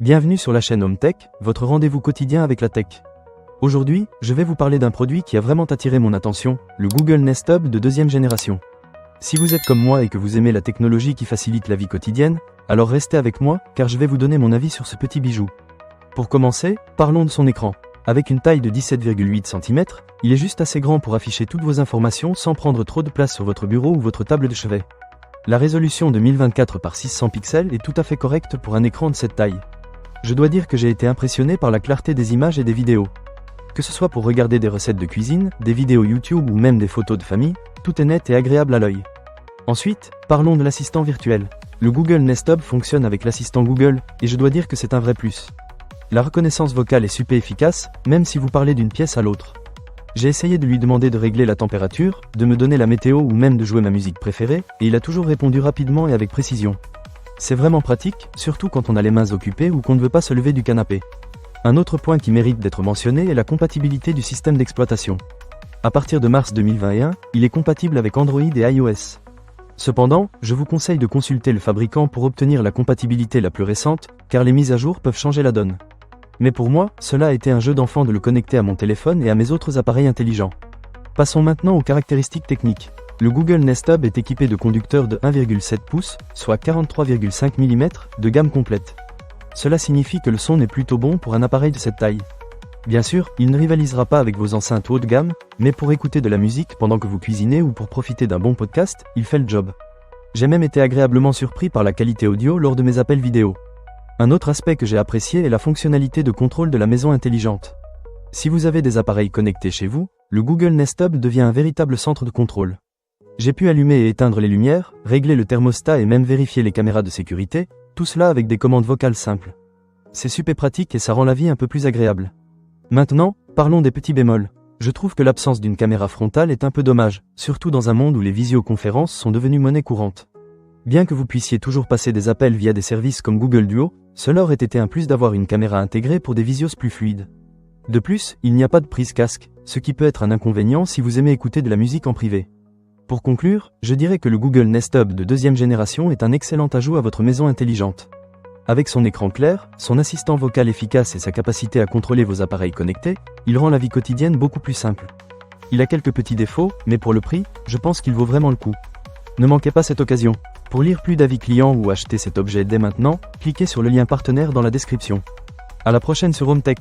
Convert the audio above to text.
Bienvenue sur la chaîne Home Tech, votre rendez-vous quotidien avec la tech. Aujourd'hui, je vais vous parler d'un produit qui a vraiment attiré mon attention, le Google Nest Hub de deuxième génération. Si vous êtes comme moi et que vous aimez la technologie qui facilite la vie quotidienne, alors restez avec moi, car je vais vous donner mon avis sur ce petit bijou. Pour commencer, parlons de son écran. Avec une taille de 17,8 cm, il est juste assez grand pour afficher toutes vos informations sans prendre trop de place sur votre bureau ou votre table de chevet. La résolution de 1024 par 600 pixels est tout à fait correcte pour un écran de cette taille. Je dois dire que j'ai été impressionné par la clarté des images et des vidéos. Que ce soit pour regarder des recettes de cuisine, des vidéos YouTube ou même des photos de famille, tout est net et agréable à l'œil. Ensuite, parlons de l'assistant virtuel. Le Google Nest Hub fonctionne avec l'assistant Google, et je dois dire que c'est un vrai plus. La reconnaissance vocale est super efficace, même si vous parlez d'une pièce à l'autre. J'ai essayé de lui demander de régler la température, de me donner la météo ou même de jouer ma musique préférée, et il a toujours répondu rapidement et avec précision. C'est vraiment pratique, surtout quand on a les mains occupées ou qu'on ne veut pas se lever du canapé. Un autre point qui mérite d'être mentionné est la compatibilité du système d'exploitation. À partir de mars 2021, il est compatible avec Android et iOS. Cependant, je vous conseille de consulter le fabricant pour obtenir la compatibilité la plus récente, car les mises à jour peuvent changer la donne. Mais pour moi, cela a été un jeu d'enfant de le connecter à mon téléphone et à mes autres appareils intelligents. Passons maintenant aux caractéristiques techniques. Le Google Nest Hub est équipé de conducteurs de 1,7 pouces, soit 43,5 mm, de gamme complète. Cela signifie que le son est plutôt bon pour un appareil de cette taille. Bien sûr, il ne rivalisera pas avec vos enceintes haut de gamme, mais pour écouter de la musique pendant que vous cuisinez ou pour profiter d'un bon podcast, il fait le job. J'ai même été agréablement surpris par la qualité audio lors de mes appels vidéo. Un autre aspect que j'ai apprécié est la fonctionnalité de contrôle de la maison intelligente. Si vous avez des appareils connectés chez vous, le Google Nest Hub devient un véritable centre de contrôle. J'ai pu allumer et éteindre les lumières, régler le thermostat et même vérifier les caméras de sécurité, tout cela avec des commandes vocales simples. C'est super pratique et ça rend la vie un peu plus agréable. Maintenant, parlons des petits bémols. Je trouve que l'absence d'une caméra frontale est un peu dommage, surtout dans un monde où les visioconférences sont devenues monnaie courante. Bien que vous puissiez toujours passer des appels via des services comme Google Duo, cela aurait été un plus d'avoir une caméra intégrée pour des visios plus fluides. De plus, il n'y a pas de prise casque, ce qui peut être un inconvénient si vous aimez écouter de la musique en privé. Pour conclure, je dirais que le Google Nest Hub de deuxième génération est un excellent ajout à votre maison intelligente. Avec son écran clair, son assistant vocal efficace et sa capacité à contrôler vos appareils connectés, il rend la vie quotidienne beaucoup plus simple. Il a quelques petits défauts, mais pour le prix, je pense qu'il vaut vraiment le coup. Ne manquez pas cette occasion. Pour lire plus d'avis clients ou acheter cet objet dès maintenant, cliquez sur le lien partenaire dans la description. À la prochaine sur Home Tech.